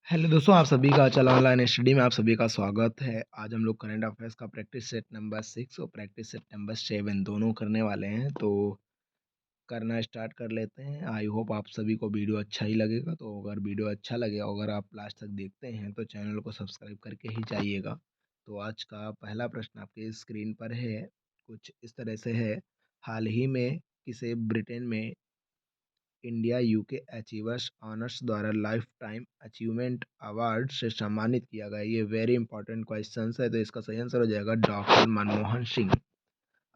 Hello दोस्तों, आप सभी का चला ऑनलाइन स्टडी में आप सभी का स्वागत है। आज हम लोग करंट अफेयर्स का प्रैक्टिस सेट नंबर 6 और प्रैक्टिस सेट नंबर 7 दोनों करने वाले हैं। तो करना स्टार्ट कर लेते हैं। आई होप आप सभी को वीडियो अच्छा ही लगेगा। तो अगर वीडियो अच्छा लगे, अगर आप लास्ट तक देखते हैं तो चैनल को सब्सक्राइब करके ही जाइएगा। तो आज का पहला प्रश्न आपके स्क्रीन पर है, कुछ इस तरह से है। हाल ही में किसे ब्रिटेन में इंडिया यूके अचीवर्स ऑनर्स द्वारा लाइफ टाइम अचीवमेंट अवार्ड से सम्मानित किया गया? ये वेरी इंपॉर्टेंट क्वेश्चन है, तो इसका सही आंसर हो जाएगा डॉक्टर मनमोहन सिंह।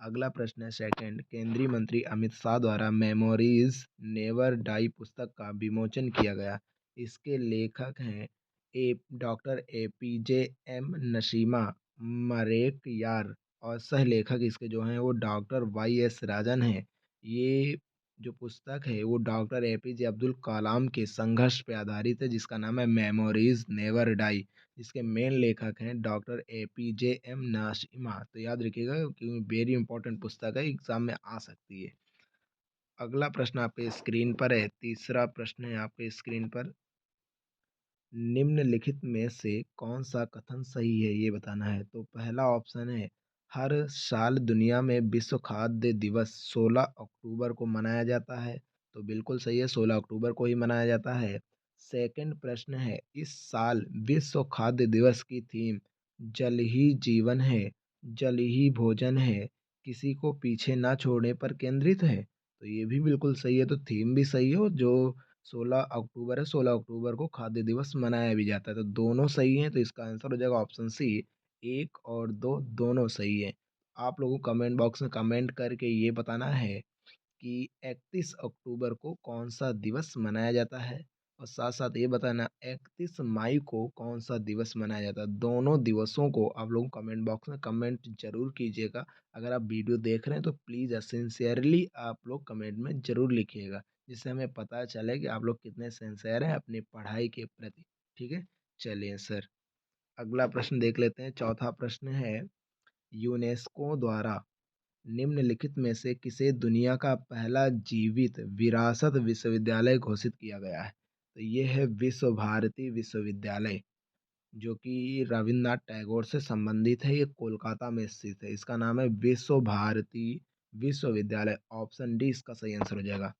अगला प्रश्न है सेकंड, केंद्रीय मंत्री अमित शाह द्वारा मेमोरीज नेवर डाई पुस्तक का विमोचन किया गया। इसके लेखक हैं ए डॉक्टर APJ नसीमा मरेक यार, और सह लेखक इसके जो हैं वो डॉक्टर YS राजन हैं। ये जो पुस्तक है वो डॉक्टर APJ अब्दुल कलाम के संघर्ष पे आधारित है, जिसका नाम है मेमोरीज नेवर डाई। इसके मेन लेखक हैं डॉक्टर APJ नसीमा। तो याद रखिएगा क्योंकि वेरी इंपॉर्टेंट पुस्तक है, एग्जाम में आ सकती है। अगला प्रश्न आपके स्क्रीन पर है, तीसरा प्रश्न है आपके स्क्रीन पर। निम्नलिखित में से कौन सा कथन सही है ये बताना है। तो पहला ऑप्शन है, हर साल दुनिया में विश्व खाद्य दिवस 16 अक्टूबर को मनाया जाता है। तो बिल्कुल सही है, 16 अक्टूबर को ही मनाया जाता है। सेकंड प्रश्न है, इस साल विश्व खाद्य दिवस की थीम जल ही जीवन है, जल ही भोजन है, किसी को पीछे ना छोड़ने पर केंद्रित है। तो ये भी बिल्कुल सही है, तो थीम भी सही है, और जो 16 अक्टूबर है, 16 अक्टूबर को खाद्य दिवस मनाया भी जाता है। तो दोनों सही हैं, तो इसका आंसर हो जाएगा ऑप्शन सी। एक और दो दोनों सही है। आप लोगों को कमेंट बॉक्स में कमेंट करके ये बताना है कि 31 अक्टूबर को कौन सा दिवस मनाया जाता है, और साथ साथ ये बताना 31 मई को कौन सा दिवस मनाया जाता है। दोनों दिवसों को आप लोग कमेंट बॉक्स में कमेंट जरूर कीजिएगा। अगर आप वीडियो देख रहे हैं तो प्लीज़ सिंसियरली आप लोग कमेंट में ज़रूर लिखिएगा, जिससे हमें पता चले कि आप लोग कितने सिंसियर हैं अपनी पढ़ाई के प्रति। ठीक है, चलिए सर, अगला प्रश्न देख लेते हैं। चौथा प्रश्न है, यूनेस्को द्वारा निम्नलिखित में से किसे दुनिया का पहला जीवित विरासत विश्वविद्यालय घोषित किया गया है? तो ये है विश्व भारती विश्वविद्यालय, जो कि रविन्द्रनाथ टैगोर से संबंधित है। ये कोलकाता में स्थित है। इसका नाम है विश्व भारती विश्वविद्यालय। ऑप्शन डी इसका सही आंसर हो जाएगा।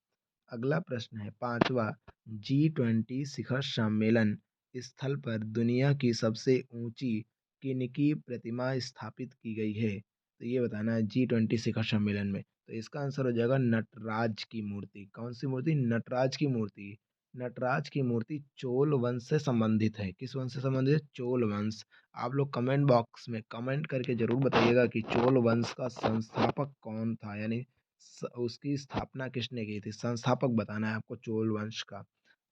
अगला प्रश्न है पांचवा, G20 शिखर सम्मेलन स्थल पर दुनिया की सबसे ऊंची किनकी प्रतिमा स्थापित की गई है? तो ये बताना है G20 शिखर सम्मेलन में। तो इसका आंसर हो जाएगा नटराज की मूर्ति। कौन सी मूर्ति? नटराज की मूर्ति। नटराज की मूर्ति चोल वंश से संबंधित है। किस वंश से संबंधित है? चोल वंश। आप लोग कमेंट बॉक्स में कमेंट करके जरूर बताइएगा कि चोल वंश का संस्थापक कौन था, यानी उसकी स्थापना किसने की थी। संस्थापक बताना है आपको चोल वंश का।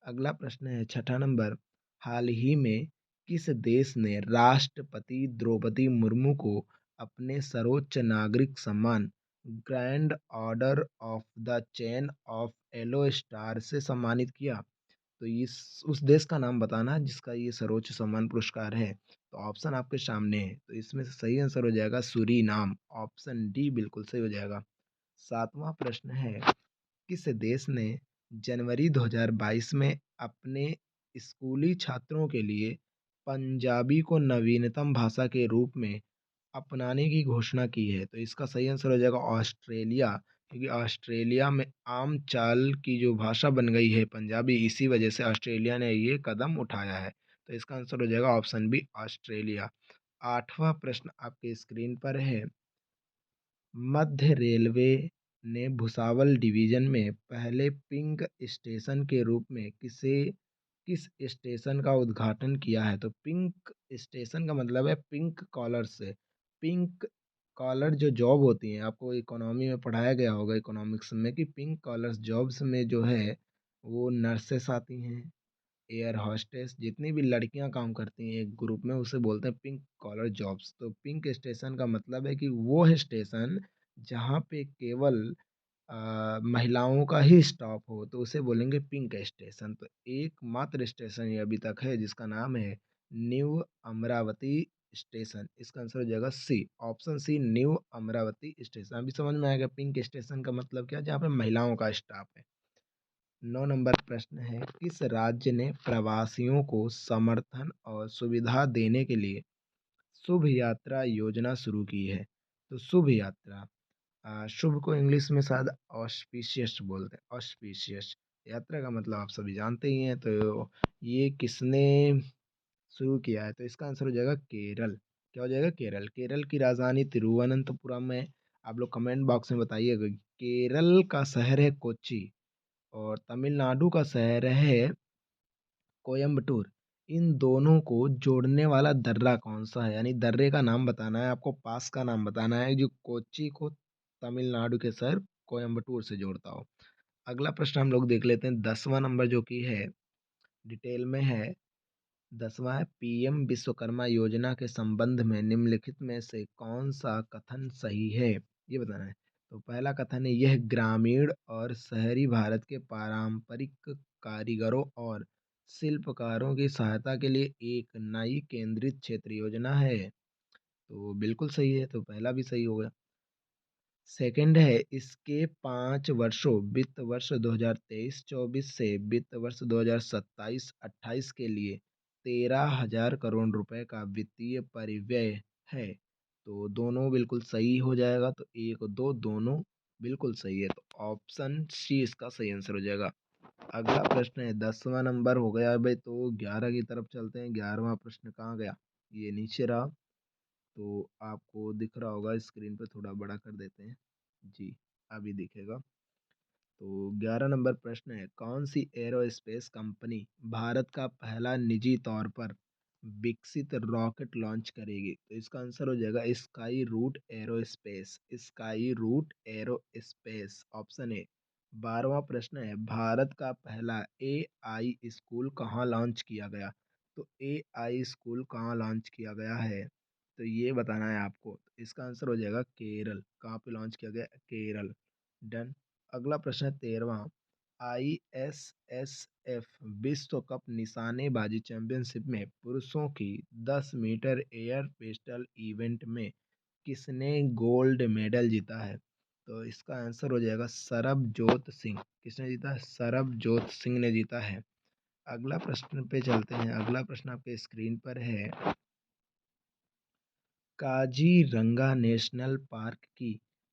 अगला प्रश्न है छठा नंबर, हाल ही में किस देश ने राष्ट्रपति द्रौपदी मुर्मू को अपने सर्वोच्च नागरिक सम्मान grand order of the chain of yellow star से सम्मानित किया? तो इस उस देश का नाम बताना है जिसका ये सर्वोच्च सम्मान पुरस्कार है। तो ऑप्शन आपके सामने है, तो इसमें से सही आंसर हो जाएगा सूरीनाम। ऑप्शन डी बिल्कुल सही हो जाएगा। सातवां प्रश्न है, किस देश ने जनवरी 2022 में अपने स्कूली छात्रों के लिए पंजाबी को नवीनतम भाषा के रूप में अपनाने की घोषणा की है? तो इसका सही आंसर हो जाएगा ऑस्ट्रेलिया, क्योंकि ऑस्ट्रेलिया में आम चाल की जो भाषा बन गई है पंजाबी, इसी वजह से ऑस्ट्रेलिया ने ये कदम उठाया है। तो इसका आंसर हो जाएगा ऑप्शन बी ऑस्ट्रेलिया। आठवां प्रश्न आपके स्क्रीन पर है, मध्य रेलवे ने भुसावल डिवीजन में पहले पिंक स्टेशन के रूप में किस स्टेशन का उद्घाटन किया है? तो पिंक स्टेशन का मतलब है पिंक कॉलर से। पिंक कॉलर जो जॉब होती हैं, आपको इकोनॉमी में पढ़ाया गया होगा इकोनॉमिक्स में, कि पिंक कॉलर जॉब्स में जो है वो नर्सेस आती हैं, एयर हॉस्टेस, जितनी भी लड़कियां काम करती हैं एक ग्रुप में, उसे बोलते हैं पिंक कॉलर जॉब्स। तो पिंक स्टेशन का मतलब है कि वो है स्टेशन जहाँ पे केवल महिलाओं का ही स्टॉप हो, तो उसे बोलेंगे पिंक स्टेशन। तो एकमात्र स्टेशन ये अभी तक है जिसका नाम है न्यू अमरावती स्टेशन। इसका आंसर हो जाएगा C, option C new Amaravati station. अभी समझ में आएगा पिंक स्टेशन का मतलब क्या है, जहाँ पे महिलाओं का स्टॉप है। 9 नंबर प्रश्न है, किस राज्य ने प्रवासियों को समर्थन और सुविधा देने के लिए शुभ यात्रा योजना शुरू की है? तो शुभ यात्रा, शुभ को इंग्लिश में शायद ऑस्पिशियस बोलते हैं, ऑस्पिशियस यात्रा का मतलब आप सभी जानते ही हैं। तो ये किसने शुरू किया है? तो इसका आंसर हो जाएगा केरल। क्या हो जाएगा? केरल। केरल की राजधानी तिरुवनंतपुरम है। आप लोग कमेंट बॉक्स में बताइएगा। केरल का शहर है कोच्चि और तमिलनाडु का शहर है कोयम्बटूर। इन दोनों को जोड़ने वाला दर्रा कौन सा है? यानी दर्रे का नाम बताना है आपको, पास का नाम बताना है जो कोच्चि को तमिलनाडु के शहर कोयम्बटूर से जोड़ता हो। अगला प्रश्न हम लोग देख लेते हैं, 10वां नंबर जो कि है डिटेल में है। 10वां है, पीएम विश्वकर्मा योजना के संबंध में निम्नलिखित में से कौन सा कथन सही है? ये बताना है। तो पहला कथन है, यह ग्रामीण और शहरी भारत के पारंपरिक कारीगरों और शिल्पकारों की सहायता के लिए एक नई केंद्रित क्षेत्र योजना है। तो बिल्कुल सही है, तो पहला भी सही होगा। सेकंड है, इसके 5 वर्षों वित्त वर्ष 2023-24 से वित्त वर्ष 2027-28 के लिए 13,000 करोड़ रुपए का वित्तीय परिव्यय है। तो दोनों बिल्कुल सही हो जाएगा। तो एक दो दोनों बिल्कुल सही है, तो ऑप्शन सी इसका सही आंसर हो जाएगा। अगला प्रश्न है, 10वां नंबर हो गया भाई, तो 11 की तरफ चलते हैं। 11वां प्रश्न कहाँ गया? ये नीचे रहा। तो आपको दिख रहा होगा, स्क्रीन पे थोड़ा बड़ा कर देते हैं। जी, अभी दिखेगा। तो 11 नंबर प्रश्न है, कौन सी एरोस्पेस कंपनी भारत का पहला निजी तौर पर विकसित रॉकेट लॉन्च करेगी? तो इसका आंसर हो जाएगा Skyroot Aerospace. Skyroot Aerospace, option A. 12वां प्रश्न है, भारत का पहला एआई स्कूल कहाँ लॉन्च किया गया? तो एआई स्कूल कहाँ लॉन्च किया गया है? तो ये बताना है आपको। इसका आंसर हो जाएगा केरल। कहाँ पे लॉन्च किया गया? केरल। डन। अगला प्रश्न है 13वां, ISSF विश्व कप निशानेबाजी चैंपियनशिप में पुरुषों की 10 मीटर एयर पिस्टल इवेंट में किसने गोल्ड मेडल जीता है? तो इसका आंसर हो जाएगा सरबजोत सिंह। किसने जीता है? सरबजोत सिंह ने जीता है। अगला प्रश्न पे चलते हैं। अगला प्रश्न आपके स्क्रीन पर है, काजीरंगा नेशनल पार्क की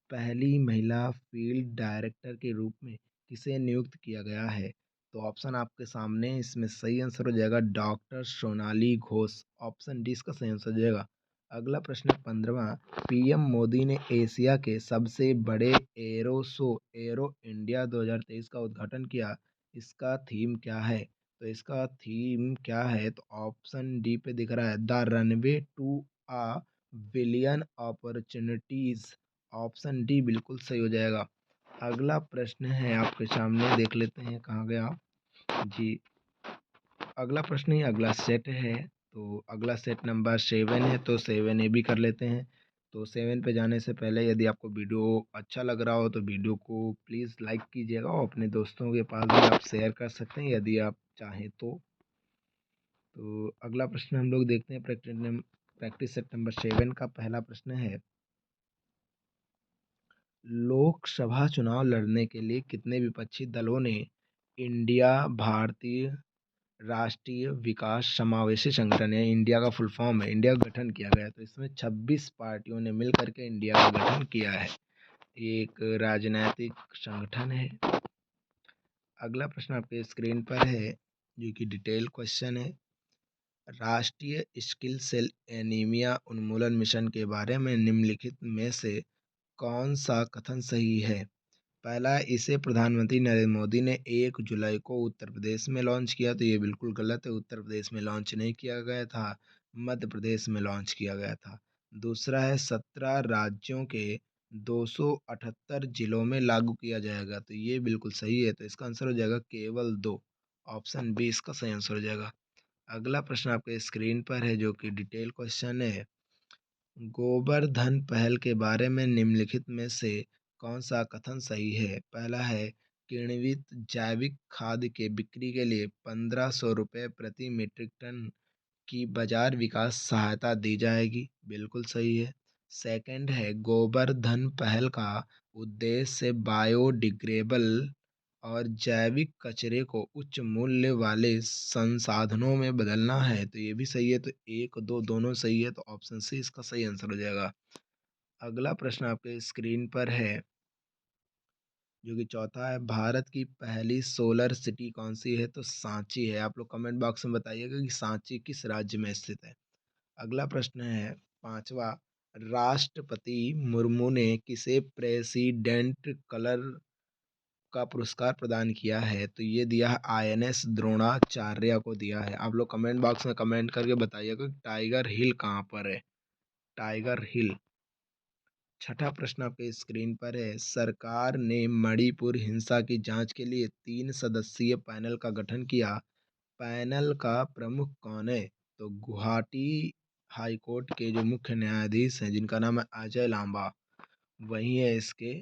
पहली महिला फील्ड डायरेक्टर के रूप में किसे नियुक्त किया गया है? तो ऑप्शन आपके सामने है, इसमें सही आंसर हो जाएगा doctor Sonali Ghosh. Option D इसका सही आंसर हो जाएगा। अगला प्रश्न है 15वां, पीएम मोदी ने एशिया के सबसे बड़े एरो शो एरो इंडिया 2023 का उद्घाटन किया। इसका थीम क्या है? तो इसका थीम क्या है? तो ऑप्शन डी पे दिख रहा है, the runway to a billion opportunities. Option D बिल्कुल सही हो जाएगा। अगला प्रश्न है आपके सामने, देख लेते हैं कहाँ गया जी। अगला प्रश्न ही अगला सेट है। तो अगला सेट नंबर 7 है, तो 7A भी कर लेते हैं। तो 7 पे जाने से पहले यदि आपको वीडियो अच्छा लग रहा हो तो वीडियो को प्लीज़ लाइक कीजिएगा और अपने दोस्तों के पास भी आप शेयर कर सकते हैं यदि आप चाहें तो। तो अगला प्रश्न हम लोग देखते हैं, प्रैक्टिस सेट नंबर 7 का पहला प्रश्न है, लोकसभा चुनाव लड़ने के लिए कितने विपक्षी दलों ने इंडिया भारतीय राष्ट्रीय विकास समावेशी संगठन, है इंडिया का फुल फॉर्म है, इंडिया का गठन किया गया? तो इसमें 26 पार्टियों ने मिल करके इंडिया का गठन किया है। ये एक राजनैतिक संगठन है। अगला प्रश्न आपके स्क्रीन पर है जो कि डिटेल क्वेश्चन है, राष्ट्रीय स्किल सेल एनीमिया उन्मूलन मिशन के बारे में निम्नलिखित में से कौन सा कथन सही है? पहला, इसे प्रधानमंत्री नरेंद्र मोदी ने 1 जुलाई को उत्तर प्रदेश में लॉन्च किया। तो ये बिल्कुल गलत है, उत्तर प्रदेश में लॉन्च नहीं किया गया था, मध्य प्रदेश में लॉन्च किया गया था। दूसरा है, 17 राज्यों के 278 जिलों में लागू किया जाएगा। तो ये बिल्कुल सही है, तो इसका आंसर हो जाएगा केवल 2। ऑप्शन बी इसका सही आंसर हो जाएगा। अगला प्रश्न आपके स्क्रीन पर है जो कि डिटेल क्वेश्चन है, गोवर्धन पहल के बारे में निम्नलिखित में से कौन सा कथन सही है? पहला है, किण्वित जैविक खाद के बिक्री के लिए 1500 रुपये प्रति मीट्रिक टन की बाजार विकास सहायता दी जाएगी। बिल्कुल सही है। सेकंड है, गोवर्धन पहल का उद्देश्य बायोडिग्रेबल और जैविक कचरे को उच्च मूल्य वाले संसाधनों में बदलना है। तो ये भी सही है, तो 1, 2 दोनों सही है, तो ऑप्शन सी इसका सही आंसर हो जाएगा। अगला प्रश्न आपके स्क्रीन पर है, जो कि चौथा है, भारत की पहली सोलर सिटी कौन सी है? तो सांची है। आप लोग कमेंट बॉक्स में बताइएगा कि सांची किस राज्य में स्थित है। अगला प्रश्न है, पांचवा, राष्ट्रपति मुर्मू ने किसे प्रेसिडेंट कलर का पुरस्कार प्रदान किया है? तो ये दिया है INS द्रोणाचार्य को दिया है। आप लोग कमेंट बॉक्स में कमेंट करके बताइएगा कि टाइगर हिल कहाँ पर है, टाइगर हिल। छठा प्रश्न आपके स्क्रीन पर है, सरकार ने मणिपुर हिंसा की जांच के लिए 3 सदस्यीय पैनल का गठन किया। पैनल का प्रमुख कौन है? तो गुवाहाटी हाई कोर्ट के जो मुख्य न्यायाधीश हैं, जिनका नाम है अजय लांबा, वही है इसके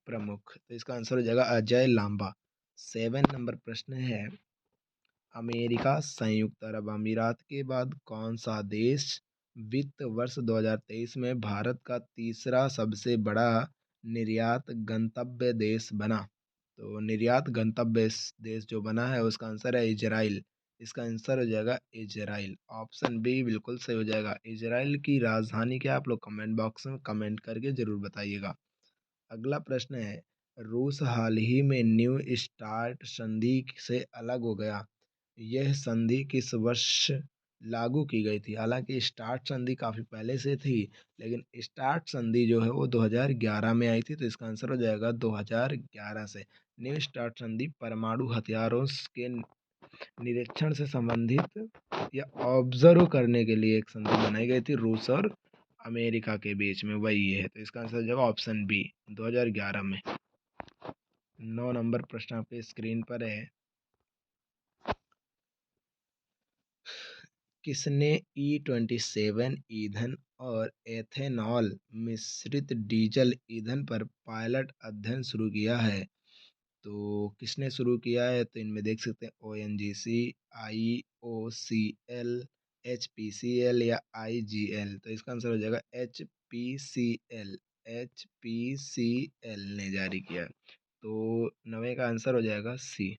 प्रमुख। तो इसका आंसर हो जाएगा अजय लांबा। 7 नंबर प्रश्न है, अमेरिका संयुक्त अरब अमीरात के बाद कौन सा देश वित्त वर्ष 2023 में भारत का तीसरा सबसे बड़ा निर्यात गंतव्य देश बना? तो निर्यात गंतव्य देश जो बना है उसका आंसर है इजराइल। इसका आंसर हो जाएगा इजराइल। ऑप्शन बी बिल्कुल सही हो जाएगा। इजराइल की राजधानी क्या, आप लोग कमेंट बॉक्स में कमेंट करके जरूर बताइएगा। अगला प्रश्न है, रूस हाल ही में न्यू स्टार्ट संधि से अलग हो गया। यह संधि किस वर्ष लागू की गई थी? हालांकि स्टार्ट संधि काफ़ी पहले से थी, लेकिन स्टार्ट संधि जो है वो 2011 में आई थी। तो इसका आंसर हो जाएगा 2011 से। न्यू स्टार्ट संधि परमाणु हथियारों के निरीक्षण से संबंधित या ऑब्जर्व करने के लिए एक संधि बनाई गई थी रूस और अमेरिका के बीच में, वही है। तो इसका आंसर हो जाएगा ऑप्शन बी, 2011 में। 9 नंबर प्रश्न आपके स्क्रीन पर है, किसने E27 ईंधन और एथेनॉल मिश्रित डीजल ईंधन पर पायलट अध्ययन शुरू किया है? तो किसने शुरू किया है? तो इनमें देख सकते हैं ONGC, IOCL, HPCL या IGL। तो इसका आंसर हो जाएगा HPCL। HPCL ने जारी किया। तो 9वें का आंसर हो जाएगा सी।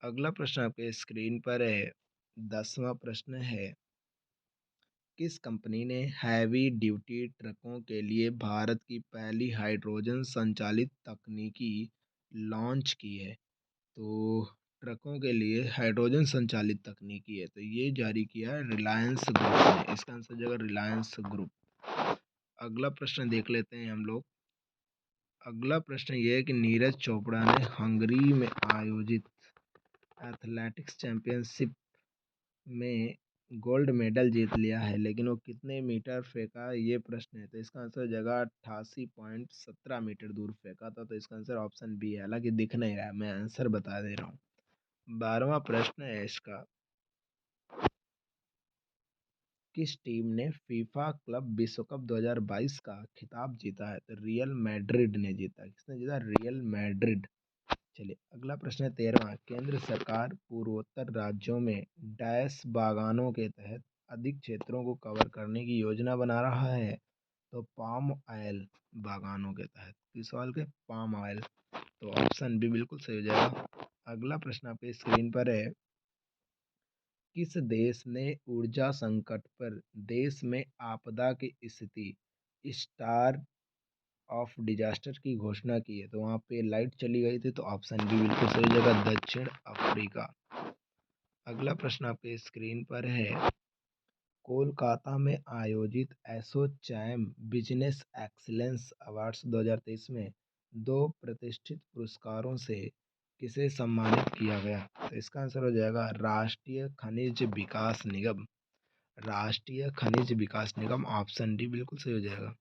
अगला प्रश्न आपके स्क्रीन पर है, 10वां प्रश्न है, किस कंपनी ने हैवी ड्यूटी ट्रकों के लिए भारत की पहली हाइड्रोजन संचालित तकनीकी लॉन्च की है? तो ट्रकों के लिए हाइड्रोजन संचालित तकनीकी है, तो ये जारी किया है रिलायंस ग्रुप ने। इसका आंसर हो जाएगा रिलायंस ग्रुप। अगला प्रश्न देख लेते हैं हम लोग। अगला प्रश्न ये है कि नीरज चोपड़ा ने हंगरी में आयोजित एथलेटिक्स चैंपियनशिप में गोल्ड मेडल जीत लिया है, लेकिन वो कितने मीटर फेंका, ये प्रश्न है। तो इसका आंसर हो जाएगा 88.17 मीटर दूर फेंका था। तो इसका आंसर ऑप्शन बी है। हालांकि दिख नहीं रहा है, मैं आंसर बता दे रहा हूँ। 12वां प्रश्न है इसका, किस टीम ने फीफा क्लब विश्व कप 2022 का खिताब जीता है? तो रियल मैड्रिड ने जीता। किसने जीता? Real Madrid. चलिए अगला प्रश्न है 13वां, केंद्र सरकार पूर्वोत्तर राज्यों में डैश बागानों के तहत अधिक क्षेत्रों को कवर करने की योजना बना रहा है? तो पाम ऑयल बागानों के तहत। किस सवाल के? Palm oil. तो ऑप्शन बी बिल्कुल सही हो जाएगा। अगला प्रश्न आपके स्क्रीन पर है, किस देश ने ऊर्जा संकट पर देश में आपदा की स्थिति स्टार ऑफ डिजास्टर की घोषणा की है? तो वहाँ पे लाइट चली गई थी। तो ऑप्शन बी बिल्कुल सही जगह, दक्षिण अफ्रीका। अगला प्रश्न आपके स्क्रीन पर है, कोलकाता में आयोजित एसोचैम बिजनेस एक्सीलेंस अवार्ड्स 2023 में 2 प्रतिष्ठित पुरस्कारों से किसे सम्मानित किया गया? तो इसका आंसर हो जाएगा राष्ट्रीय खनिज विकास निगम। राष्ट्रीय खनिज विकास निगम। ऑप्शन डी बिल्कुल सही हो जाएगा।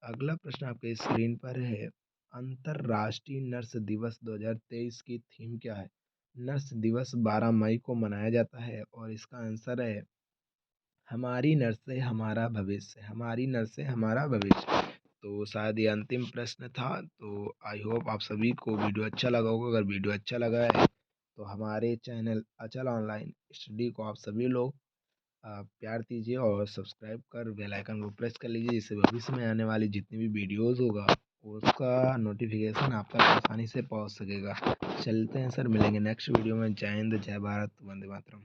अगला प्रश्न आपके स्क्रीन पर है, अंतर्राष्ट्रीय नर्स दिवस 2023 की थीम क्या है? नर्स दिवस 12 मई को मनाया जाता है और इसका आंसर है हमारी नर्स से हमारा भविष्य, हमारी नर्स से हमारा भविष्य। तो शायद ये अंतिम प्रश्न था। तो आई होप आप सभी को वीडियो अच्छा लगा होगा। अगर वीडियो अच्छा लगा है तो हमारे चैनल अचल ऑनलाइन स्टडी को आप सभी लोग प्यार दीजिए और सब्सक्राइब कर बेल आइकन को प्रेस कर लीजिए, जिससे भविष्य में आने वाली जितनी भी वीडियोज़ होगा उसका नोटिफ़िकेशन आप तक आसानी से पहुँच सकेगा। चलते हैं सर, मिलेंगे नेक्स्ट वीडियो में। जय हिंद, जय भारत, वंदे मातरम।